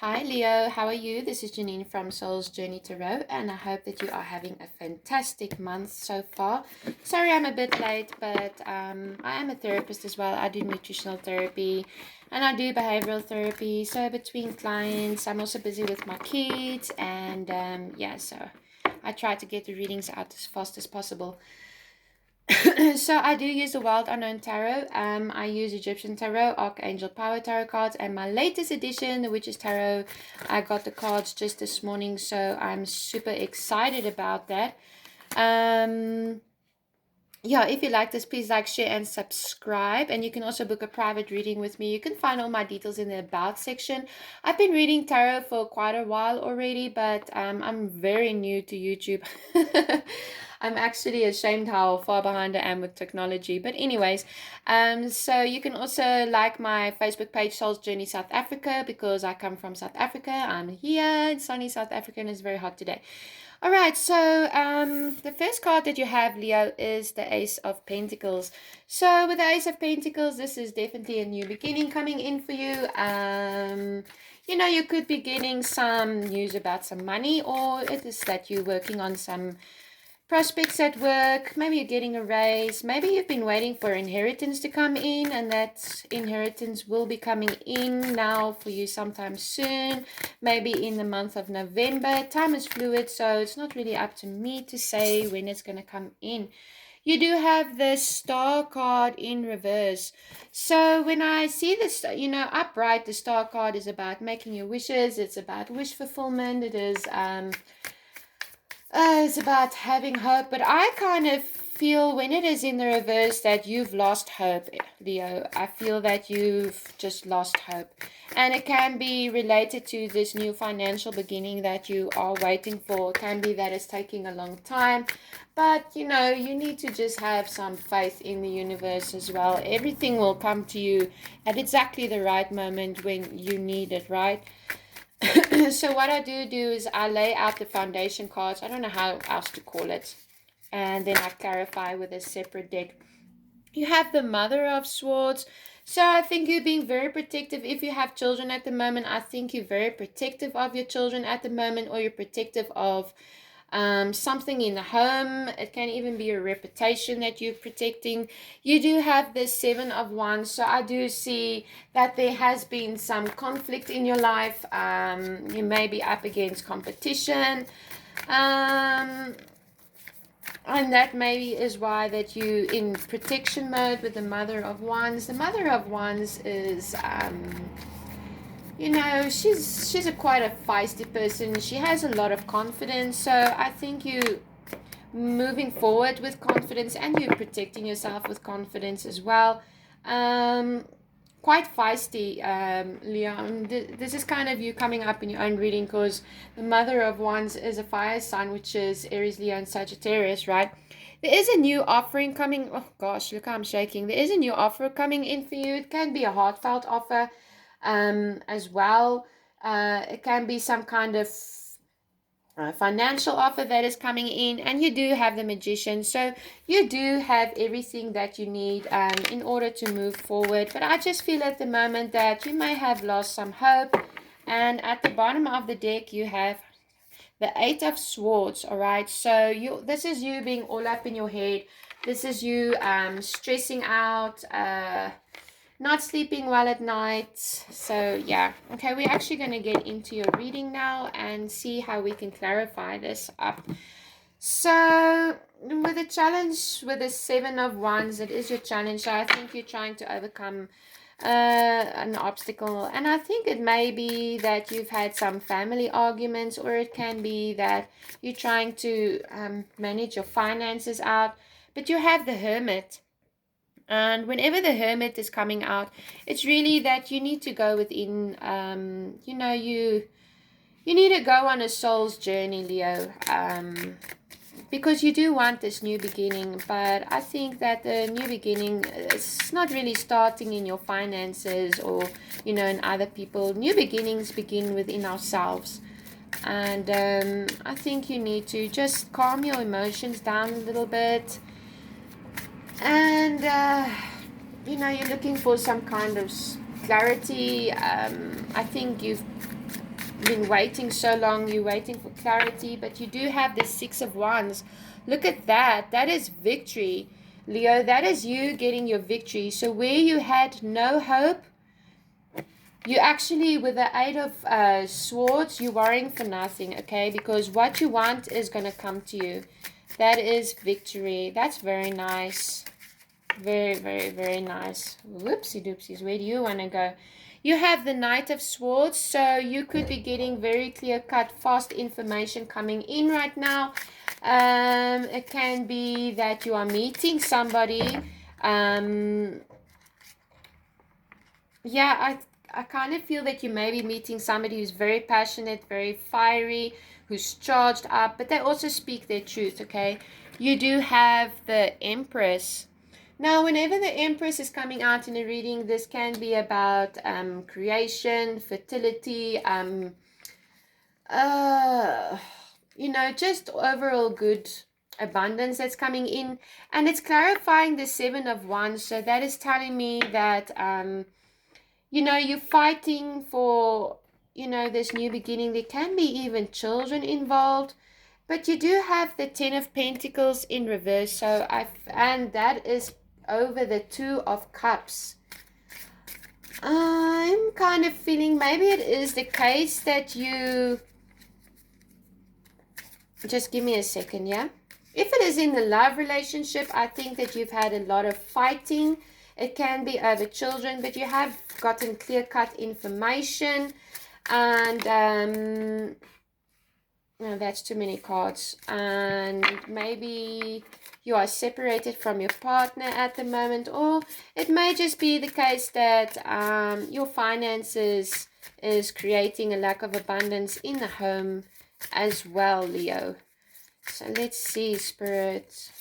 Hi Leo, how are you? This is Janine from Soul's Journey Tarot, and I hope that you are having a fantastic month so far. Sorry I'm a bit late, but I am a therapist as well. I do nutritional therapy and I do behavioral therapy. So between clients, I'm also busy with my kids, and so I try to get the readings out as fast as possible. So I do use the Wild Unknown Tarot. I use Egyptian Tarot, Archangel Power Tarot cards, and my latest edition, the Witches Tarot. I got the cards just this morning, so I'm super excited about that. Yeah, if you like this, please like, share, and subscribe. And you can also book a private reading with me. You can find all my details in the About section. I've been reading tarot for quite a while already, but I'm very new to YouTube. I'm actually ashamed how far behind I am with technology. But anyways, so you can also like my Facebook page, Soul's Journey South Africa, because I come from South Africa. I'm here in sunny South Africa, and it's very hot today. All right, so the first card that you have, Leo, is the Ace of Pentacles. So with the Ace of Pentacles, this is definitely a new beginning coming in for you. You could be getting some news about some money, or it is that you're working on some prospects at work. Maybe you're getting a raise. Maybe you've been waiting for inheritance to come in, and that inheritance will be coming in now for you sometime soon, maybe in the month of November. Time is fluid, so it's not really up to me to say when it's going to come in. You do have the Star card in reverse. So when I see this, upright, the Star card is about making your wishes. It's about wish fulfillment. It's about having hope, but I kind of feel when it is in the reverse that you've lost hope, Leo. I feel that you've just lost hope. And it can be related to this new financial beginning that you are waiting for. It can be that it's taking a long time. But, you need to just have some faith in the universe as well. Everything will come to you at exactly the right moment when you need it, right? So what I do is I lay out the foundation cards. I don't know how else to call it. And then I clarify with a separate deck. You have the Mother of Swords. So I think you're being very protective. If you have children at the moment, I think you're very protective of your children at the moment, or you're protective of something in the home. It can even be a reputation that you're protecting. You do have the Seven of Wands, so I do see that there has been some conflict in your life. You may be up against competition, and that maybe is why that you in protection mode with the Mother of Wands. The Mother of Wands is she's a quite a feisty person. She has a lot of confidence, so I think you moving forward with confidence, and you protecting yourself with confidence as well. Quite feisty, Leon. This is kind of you coming up in your own reading, because the Mother of Wands is a fire sign, which is Aries, Leo, and Sagittarius, right? There is a new offering coming. Oh gosh, look how I'm shaking. There is a new offer coming in for you. It can be a heartfelt offer as well. It can be some kind of financial offer that is coming in, and you do have the Magician, so you do have everything that you need in order to move forward. But I just feel at the moment that you may have lost some hope. And at the bottom of the deck you have the Eight of Swords. All right, so this is you being all up in your head. This is you stressing out, not sleeping well at night. So yeah, okay, we're actually going to get into your reading now and see how we can clarify this up. So with the challenge, with the Seven of Wands, it is your challenge. So I think you're trying to overcome an obstacle, and I think it may be that you've had some family arguments, or it can be that you're trying to manage your finances out. But you have the Hermit. And whenever the Hermit is coming out, it's really that you need to go within, you need to go on a soul's journey, Leo, because you do want this new beginning. But I think that the new beginning is not really starting in your finances or, in other people. New beginnings begin within ourselves. And I think you need to just calm your emotions down a little bit. And you're looking for some kind of clarity. I think you've been waiting so long, you're waiting for clarity, but you do have the Six of Wands. Look at that. That is victory, Leo. That is you getting your victory. So where you had no hope, you actually, with the Eight of Swords, you're worrying for nothing, okay? Because what you want is going to come to you. That is victory. That's very nice. Very, very, very nice. Whoopsie doopsies. Where do you want to go? You have the Knight of Swords, so you could be getting very clear-cut, fast information coming in right now. It can be that you are meeting somebody. Yeah, I kind of feel that you may be meeting somebody who's very passionate, very fiery, who's charged up, but they also speak their truth, okay? You do have the Empress. Now, whenever the Empress is coming out in a reading, this can be about creation, fertility, just overall good abundance that's coming in. And it's clarifying the Seven of Wands. So that is telling me that, you're fighting for, this new beginning. There can be even children involved. But you do have the Ten of Pentacles in reverse. So and that is over the Two of Cups. I'm kind of feeling maybe it is the case that you... Just give me a second, yeah? If it is in the love relationship, I think that you've had a lot of fighting. It can be over children, but you have gotten clear-cut information. And, no, that's too many cards. And maybe you are separated from your partner at the moment. Or it may just be the case that your finances is creating a lack of abundance in the home as well, Leo. So let's see, Spirit.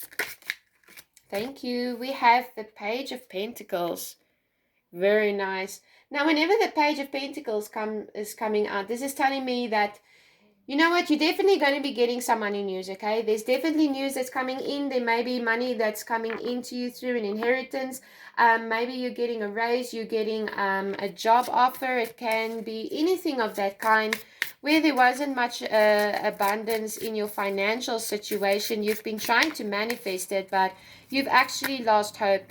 Thank you. We have the Page of Pentacles. Very nice. Now, whenever the Page of Pentacles is coming out, this is telling me that, you know what, you're definitely going to be getting some money news, okay? There's definitely news that's coming in. There may be money that's coming into you through an inheritance. Maybe you're getting a raise, you're getting a job offer. It can be anything of that kind. Where there wasn't much abundance in your financial situation, you've been trying to manifest it, but you've actually lost hope.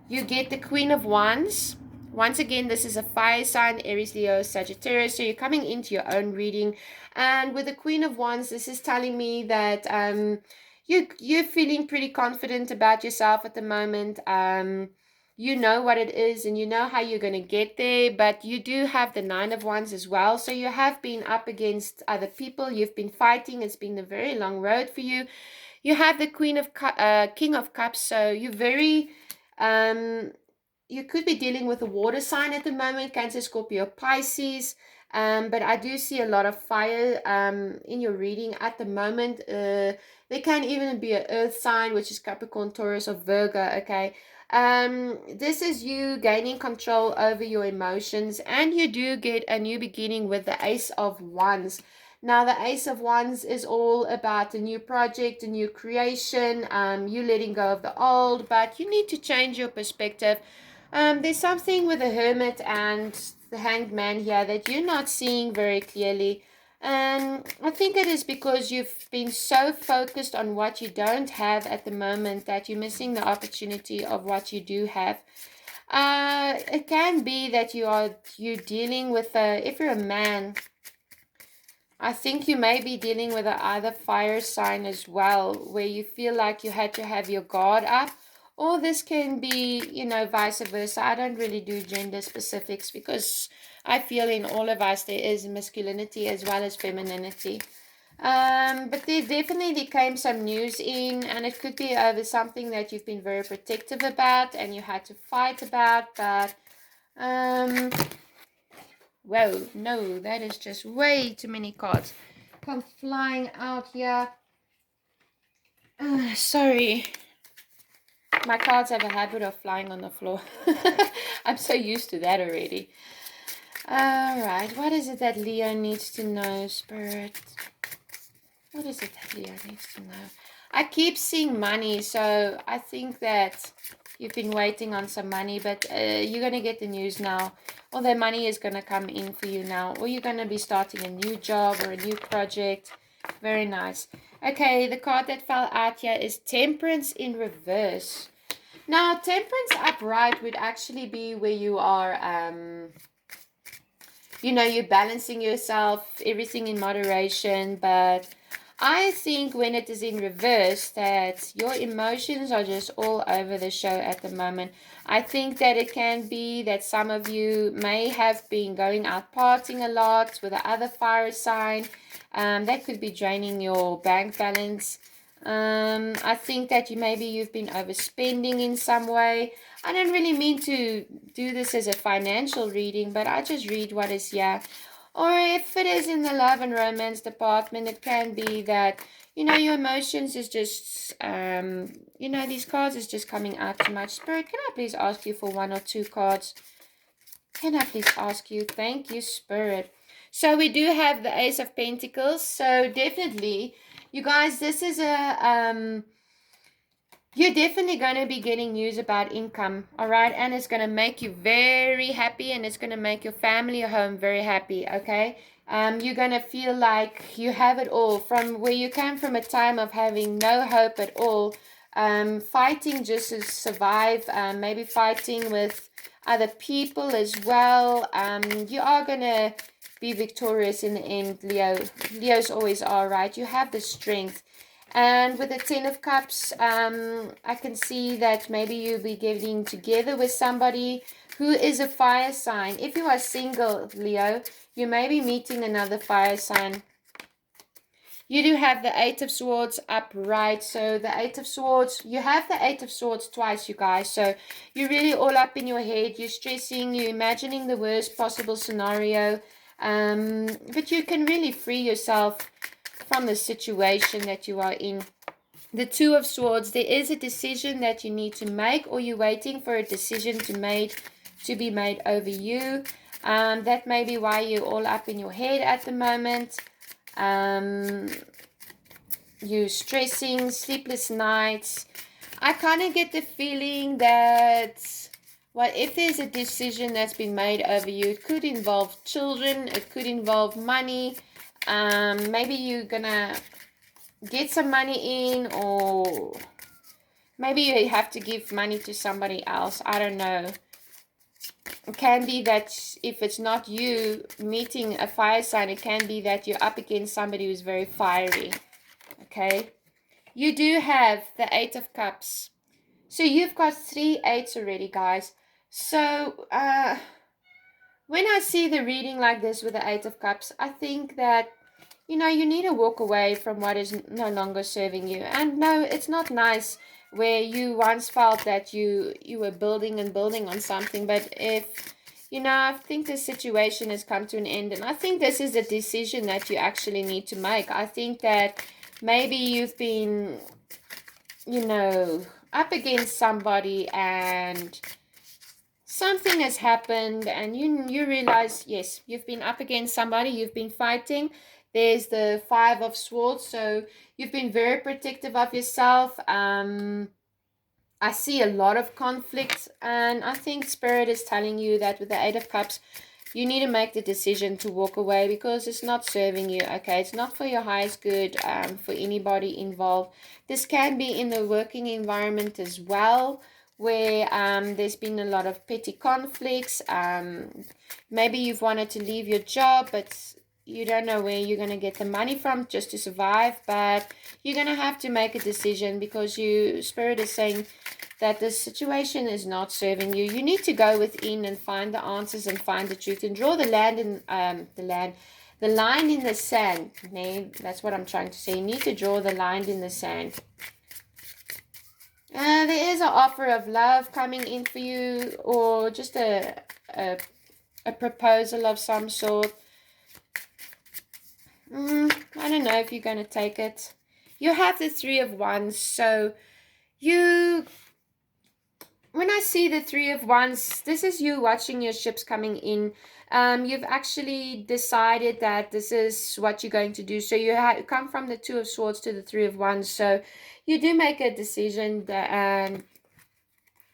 You get the Queen of Wands. Once again, this is a fire sign, Aries, Leo, Sagittarius. So you're coming into your own reading. And with the Queen of Wands, this is telling me that you're feeling pretty confident about yourself at the moment. You know what it is and you know how you're going to get there, but you do have the Nine of Wands as well. So you have been up against other people. You've been fighting. It's been a very long road for you. You have the King of Cups. So you're very, you could be dealing with a water sign at the moment, Cancer, Scorpio, Pisces. But I do see a lot of fire in your reading at the moment. There can even be an earth sign, which is Capricorn, Taurus, or Virgo, okay? This is you gaining control over your emotions, and you do get a new beginning with the Ace of Wands. Now, the Ace of Wands is all about a new project, a new creation, you letting go of the old, but you need to change your perspective. There's something with the Hermit and the Hanged Man here that you're not seeing very clearly. And I think it is because you've been so focused on what you don't have at the moment that you're missing the opportunity of what you do have. It can be that you're dealing with if you're a man, I think you may be dealing with either fire sign as well, where you feel like you had to have your guard up. Or this can be, vice versa. I don't really do gender specifics because I feel in all of us there is masculinity as well as femininity. But there definitely came some news in, and it could be over something that you've been very protective about and you had to fight about. But, whoa, no, that is just way too many cards come flying out here. Sorry. My cards have a habit of flying on the floor. I'm so used to that already. Alright, what is it that Leo needs to know, Spirit? What is it that Leo needs to know? I keep seeing money, so I think that you've been waiting on some money, but you're going to get the news now. Or the money is going to come in for you now. Or you're going to be starting a new job or a new project. Very nice. Okay, the card that fell out here is Temperance in reverse. Now, Temperance upright would actually be where you are, you're balancing yourself, everything in moderation, but I think when it is in reverse, that your emotions are just all over the show at the moment. I think that it can be that some of you may have been going out partying a lot with the other fire sign. That could be draining your bank balance. I think that you've been overspending in some way. I don't really mean to do this as a financial reading, but I just read what is here. Or if it is in the love and romance department, it can be that, your emotions is just, these cards is just coming out too much. Spirit, can I please ask you for one or two cards? Can I please ask you? Thank you, Spirit. So we do have the Ace of Pentacles. So definitely, you guys, this is you're definitely going to be getting news about income, all right? And it's going to make you very happy, and it's going to make your family or home very happy, okay? You're going to feel like you have it all from where you came from, a time of having no hope at all, fighting just to survive, maybe fighting with other people as well. You are going to be victorious in the end, Leo. Leos always are, right? You have the strength. And with the Ten of Cups, I can see that maybe you'll be getting together with somebody who is a fire sign. If you are single, Leo, you may be meeting another fire sign. You do have the Eight of Swords upright. So the Eight of Swords, you have the Eight of Swords twice, you guys. So you're really all up in your head. You're stressing. You're imagining the worst possible scenario. But you can really free yourself from the situation that you are in. The Two of Swords, there is a decision that you need to make, or you're waiting for a decision to be made over you. That may be why you're all up in your head at the moment. You're stressing, sleepless nights. I kind of get the feeling that if there's a decision that's been made over you, it could involve children, it could involve money. Maybe you're gonna get some money in, or maybe you have to give money to somebody else. I don't know. It can be that if it's not you meeting a fire sign, it can be that you're up against somebody who's very fiery. Okay. You do have the Eight of Cups. So you've got 3 eights already, guys. So when I see the reading like this with the Eight of Cups, I think that you need to walk away from what is no longer serving you. And no, it's not nice where you once felt that you were building and building on something. But if, I think the situation has come to an end. And I think this is a decision that you actually need to make. I think that maybe you've been, up against somebody and something has happened, and you realize, yes, you've been up against somebody, you've been fighting. There's the Five of Swords, so you've been very protective of yourself. I see a lot of conflict, and I think Spirit is telling you that with the Eight of Cups, you need to make the decision to walk away because it's not serving you, okay? It's not for your highest good, for anybody involved. This can be in the working environment as well, where there's been a lot of petty conflicts. Maybe you've wanted to leave your job, but you don't know where you're going to get the money from just to survive. But you're going to have to make a decision because Spirit is saying that this situation is not serving you. You need to go within and find the answers and find the truth and draw the line in the sand. That's what I'm trying to say. You need to draw the line in the sand. There is an offer of love coming in for you, or just a proposal of some sort. I don't know if you're going to take it. You have the Three of Wands, so you when I see the Three of Wands, this is you watching your ships coming in. You've actually decided that this is what you're going to do. So you come from the Two of Swords to the Three of Wands. So you do make a decision that,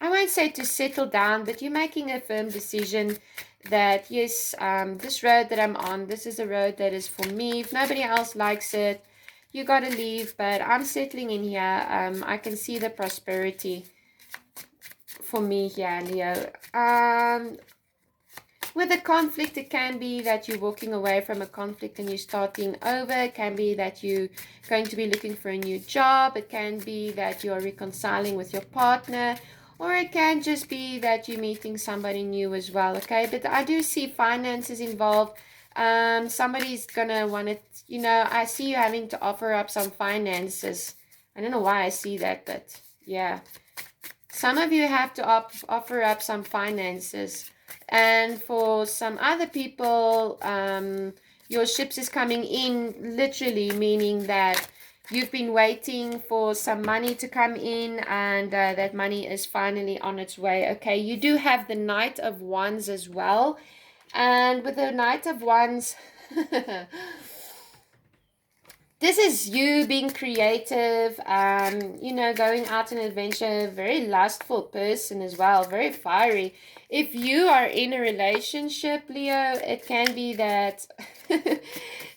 I won't say to settle down, but you're making a firm decision that yes, this road that I'm on, this is a road that is for me. If nobody else likes it, you got to leave. But I'm settling in here. I can see the prosperity for me here, Leo. With a conflict, it can be that you're walking away from a conflict and you're starting over. It can be that you're going to be looking for a new job. It can be that you're reconciling with your partner. Or it can just be that you're meeting somebody new as well, okay? But I do see finances involved. Somebody's going to want to, I see you having to offer up some finances. I don't know why I see that, but yeah. Some of you have to offer up some finances. And for some other people, your ships is coming in literally, meaning that you've been waiting for some money to come in and that money is finally on its way. Okay, you do have the Knight of Wands as well. And with the Knight of Wands, this is you being creative, going out on adventure, very lustful person as well, very fiery. If you are in a relationship, Leo, it can be that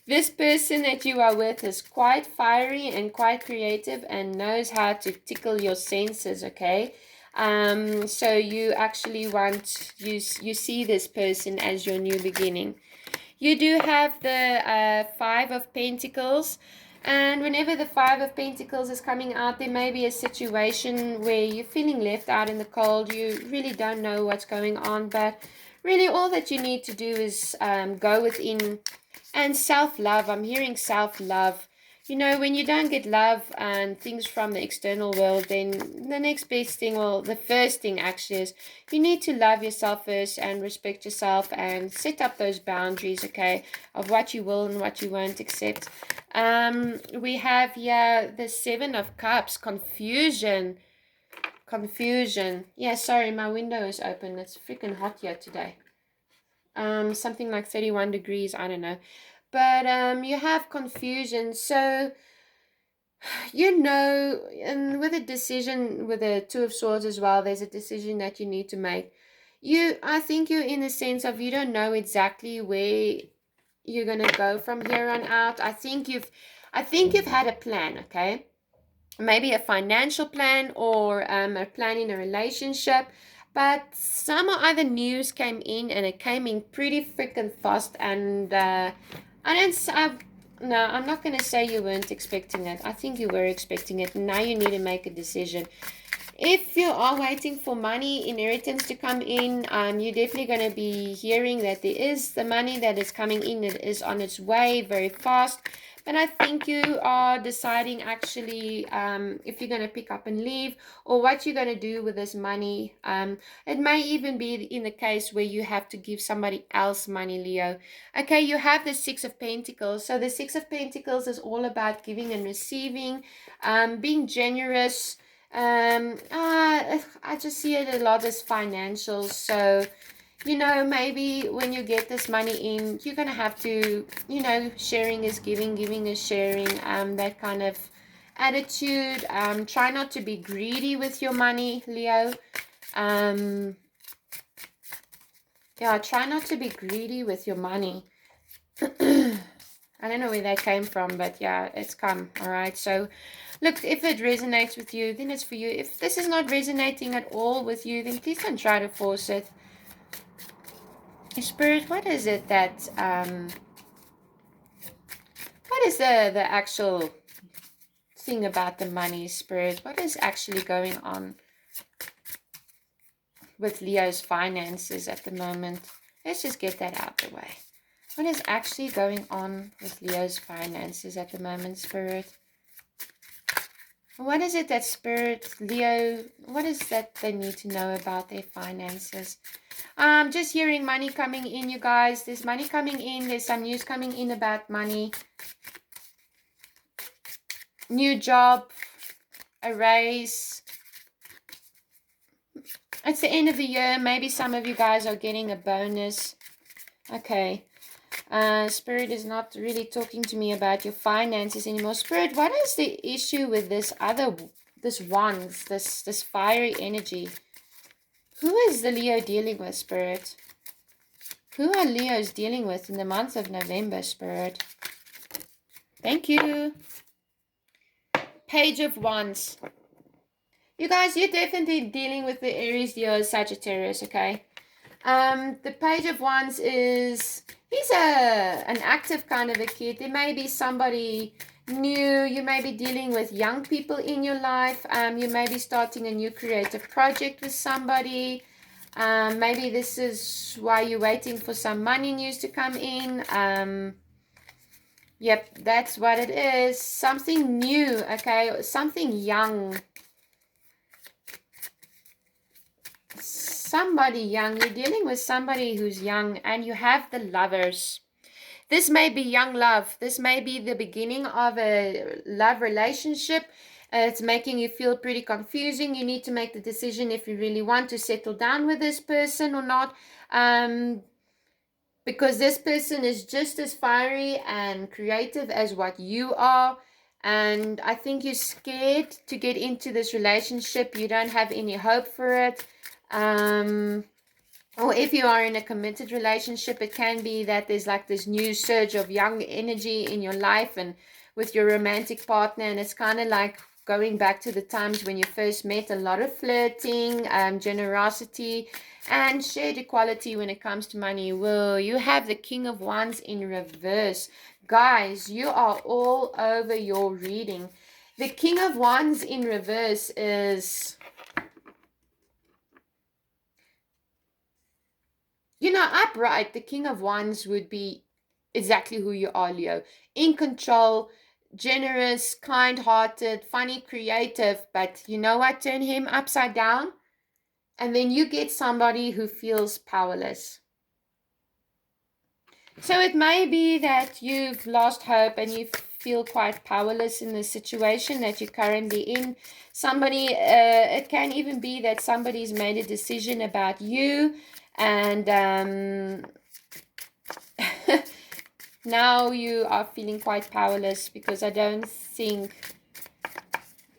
this person that you are with is quite fiery and quite creative and knows how to tickle your senses, okay? So you actually you see this person as your new beginning. You do have the Five of Pentacles. And whenever the Five of Pentacles is coming out, there may be a situation where you're feeling left out in the cold. You really don't know what's going on. But really all that you need to do is go within and self-love. I'm hearing self-love. When you don't get love and things from the external world, then the next best thing, well, the first thing actually is you need to love yourself first and respect yourself and set up those boundaries, okay, of what you will and what you won't accept. We have here the Seven of Cups, confusion. Yeah, sorry, my window is open. It's freaking hot here today. Something like 31 degrees, I don't know. But you have confusion. So, and with a decision, with the Two of Swords as well, there's a decision that you need to make. I think you're in the sense of you don't know exactly where you're gonna go from here on out. I think you've had a plan, okay? Maybe a financial plan or a plan in a relationship. But some other news came in and it came in pretty freaking fast. And no, I'm not going to say you weren't expecting it. I think you were expecting it. Now you need to make a decision. If you are waiting for money, inheritance to come in, you're definitely going to be hearing that there is the money that is coming in. It is on its way very fast. But I think you are deciding actually if you're going to pick up and leave or what you're going to do with this money. It may even be in the case where you have to give somebody else money, Leo. Okay, you have the Six of Pentacles. So the Six of Pentacles is all about giving and receiving, being generous. I just see it a lot as financial. So maybe when you get this money in, you're going to have to, sharing is giving, giving is sharing, that kind of attitude. Try not to be greedy with your money, Leo. Try not to be greedy with your money. I don't know where that came from, but yeah, it's come. All right. So look, if it resonates with you, then it's for you. If this is not resonating at all with you, then please don't try to force it. Spirit, what is it that what is the actual thing about the money, Spirit? What is actually going on with Leo's finances at the moment? Let's just get that out of the way. What is actually going on with Leo's finances at the moment, Spirit? What is it that Spirit, Leo, what is that they need to know about their finances? Just hearing money coming in, you guys. There's money coming in. There's some news coming in about money. New job, a raise. It's the end of the year. Maybe some of you guys are getting a bonus. Okay. Spirit is not really talking to me about your finances anymore. Spirit, what is the issue with this wands, this fiery energy? Who is the Leo dealing with, Spirit? Who are Leos dealing with in the month of November, Spirit? Thank you. Page of Wands. You guys, you're definitely dealing with the Aries, Leo, Sagittarius, okay? The Page of Wands he's an active kind of a kid. There may be somebody new. You may be dealing with young people in your life. You may be starting a new creative project with somebody. Maybe this is why you're waiting for some money news to come in. Yep, that's what it is. Something new, okay? Something young. Somebody young. You're dealing with somebody who's young, and you have the Lovers. This may be young love. This may be the beginning of a love relationship. It's making you feel pretty confusing. You need to make the decision if you really want to settle down with this person or not. Because this person is just as fiery and creative as what you are. And I think you're scared to get into this relationship. You don't have any hope for it. Or if you are in a committed relationship, it can be that there's like this new surge of young energy in your life and with your romantic partner. And it's kind of like going back to the times when you first met. A lot of flirting, generosity, and shared equality when it comes to money. Well, you have the King of Wands in reverse. Guys, you are all over your reading. The King of Wands in reverse is... upright, the King of Wands would be exactly who you are, Leo. In control, generous, kind-hearted, funny, creative. But you know what? Turn him upside down, and then you get somebody who feels powerless. So it may be that you've lost hope and you feel quite powerless in the situation that you're currently in. It can even be that somebody's made a decision about you, and now you are feeling quite powerless because I don't think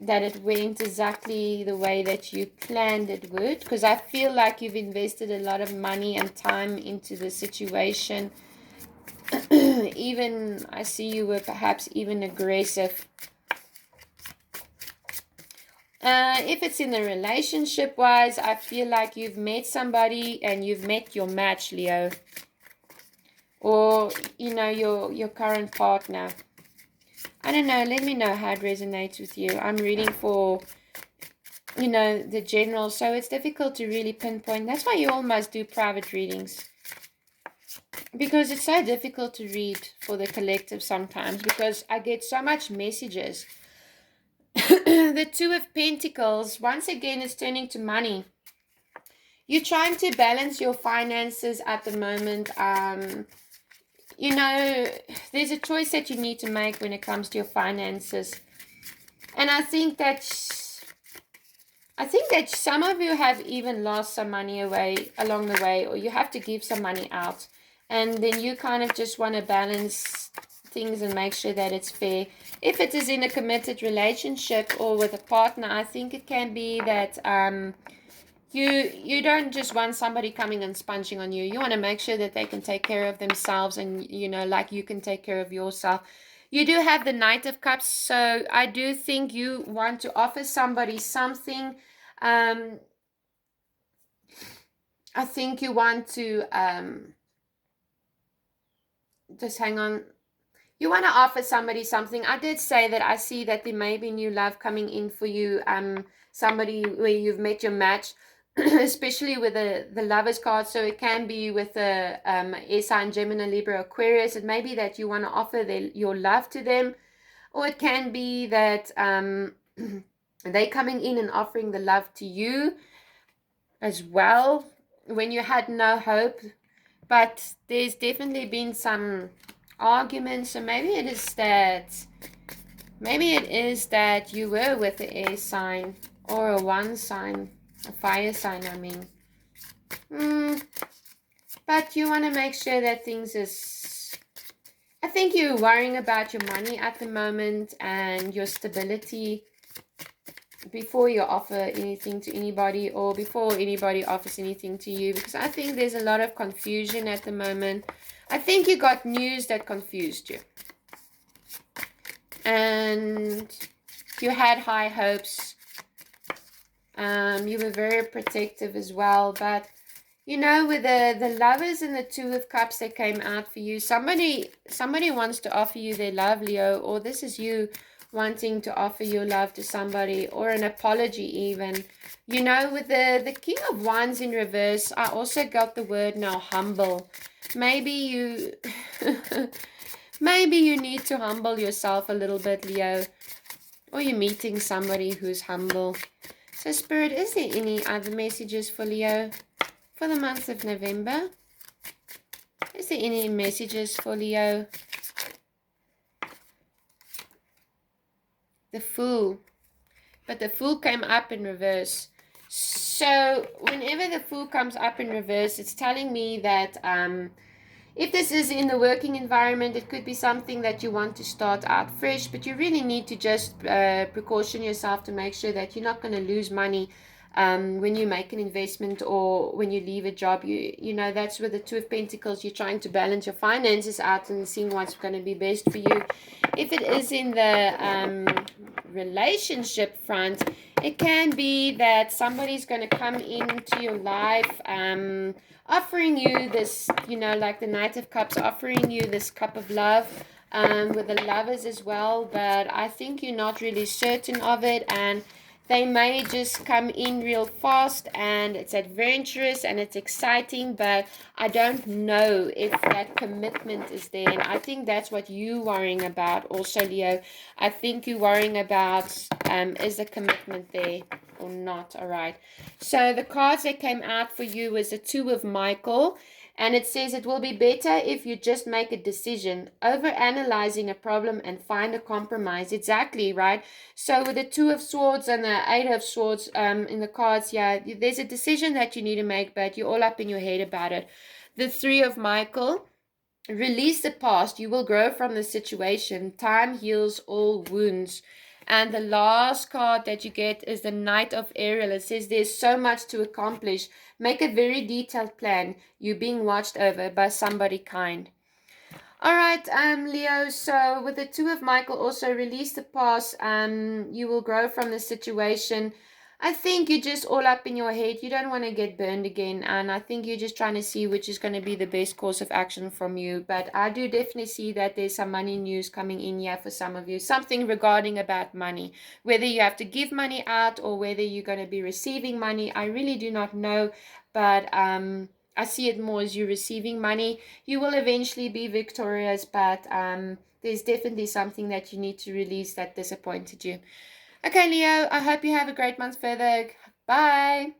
that it went exactly the way that you planned it would, because I feel like you've invested a lot of money and time into the situation. Even I see you were perhaps even aggressive. If it's in the relationship wise, I feel like you've met somebody and you've met your match, Leo, or your current partner. I don't know. Let me know how it resonates with you. I'm reading for the general, so it's difficult to really pinpoint. That's why you all must do private readings, because it's so difficult to read for the collective sometimes, because I get so much messages. The Two of Pentacles, once again, is turning to money. You're trying to balance your finances at the moment. There's a choice that you need to make when it comes to your finances. And I think that some of you have even lost some money away along the way, or you have to give some money out. And then you kind of just want to balance things and make sure that it's fair. If it is in a committed relationship or with a partner, I think it can be that you don't just want somebody coming and sponging on you. You want to make sure that they can take care of themselves, and like you can take care of yourself. You do have the Knight of Cups, so I do think you want to offer somebody something. I think you want to just hang on. You want to offer somebody something. I did say that I see that there may be new love coming in for you. Somebody where you've met your match, especially with the Lovers card. So it can be with a air sign, Gemini, Libra, Aquarius. It may be that you want to offer your love to them, or it can be that they coming in and offering the love to you as well when you had no hope. But there's definitely been some arguments, so maybe it is that you were with the air sign or a one sign. A fire sign, I mean. Mm, but you want to make sure that things is... I think you're worrying about your money at the moment and your stability before you offer anything to anybody, or before anybody offers anything to you, because I think there's a lot of confusion at the moment. I think you got news that confused you, and you had high hopes. You were very protective as well, but you know, with the lovers and the two of cups that came out for you, somebody wants to offer you their love, Leo, or this is you wanting to offer your love to somebody, or an apology even. You know, with the King of Wands in reverse, I also got the word now, humble. Maybe you maybe you need to humble yourself a little bit, Leo, or you're meeting somebody who's humble. So Spirit, is there any other messages for Leo for the month of November? Is there any messages for Leo? The Fool. But the Fool came up in reverse. So whenever the Fool comes up in reverse, it's telling me that if this is in the working environment, it could be something that you want to start out fresh, but you really need to just precaution yourself to make sure that you're not going to lose money when you make an investment, or when you leave a job. You know, that's with the Two of Pentacles. You're trying to balance your finances out and seeing what's going to be best for you. If it is in the relationship front, it can be that somebody's going to come into your life offering you this, you know, like the Knight of Cups, offering you this cup of love, with the Lovers as well. But I think you're not really certain of it, and they may just come in real fast, and it's adventurous and it's exciting, but I don't know if that commitment is there. And I think that's what you're worrying about also, Leo. I think you're worrying about, is the commitment there or not? All right. So the cards that came out for you was the Two of Michael. And it says it will be better if you just make a decision, over analyzing a problem and find a compromise. Exactly, right? So with the Two of Swords and the Eight of Swords in the cards, yeah, there's a decision that you need to make, but you're all up in your head about it. The Three of Michael, release the past. You will grow from the situation. Time heals all wounds. And the last card that you get is the Knight of Ariel. It says there's so much to accomplish. Make a very detailed plan. You're being watched over by somebody kind. All right, Leo. So with the Two of Michael, also release the past. You will grow from the situation. I think you're just all up in your head. You don't want to get burned again, and I think you're just trying to see which is going to be the best course of action from you. But I do definitely see that there's some money news coming in here for some of you. Something regarding about money, whether you have to give money out or whether you're going to be receiving money. I really do not know, but I see it more as you receiving money. You will eventually be victorious, but there's definitely something that you need to release that disappointed you. Okay, Leo, I hope you have a great month further. Bye.